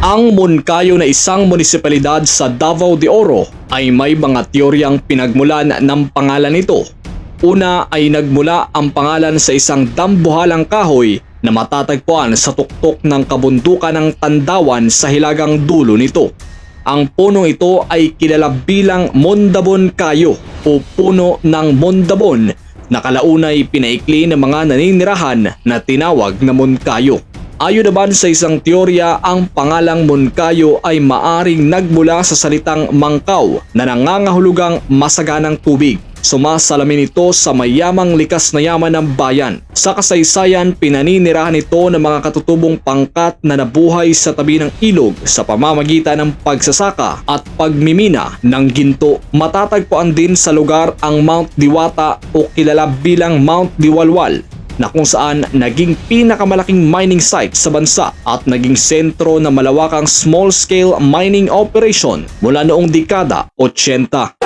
Ang Moncayo na isang munisipalidad sa Davao de Oro ay may mga teoryang pinagmulan ng pangalan nito. Una ay nagmula ang pangalan sa isang dambuhalang kahoy na matatagpuan sa tuktok ng kabundukan ng Tandawan sa hilagang dulo nito. Ang punong ito ay kilala bilang Mondabon Kayo o puno ng Mondabon na kalaunay pinaikli ng mga naninirahan na tinawag na Moncayo. Ayon naman sa isang teorya, ang pangalang Moncayo ay maaring nagmula sa salitang mangkaw na nangangahulugang masaganang tubig. Sumasalamin ito sa mayamang likas na yaman ng bayan. Sa kasaysayan, pinaninirahan ito ng mga katutubong pangkat na nabuhay sa tabi ng ilog sa pamamagitan ng pagsasaka at pagmimina ng ginto. Matatagpuan din sa lugar ang Mount Diwata o kilala bilang Mount Diwalwal, na kung saan naging pinakamalaking mining site sa bansa at naging sentro ng malawakang small-scale mining operation mula noong dekada 80.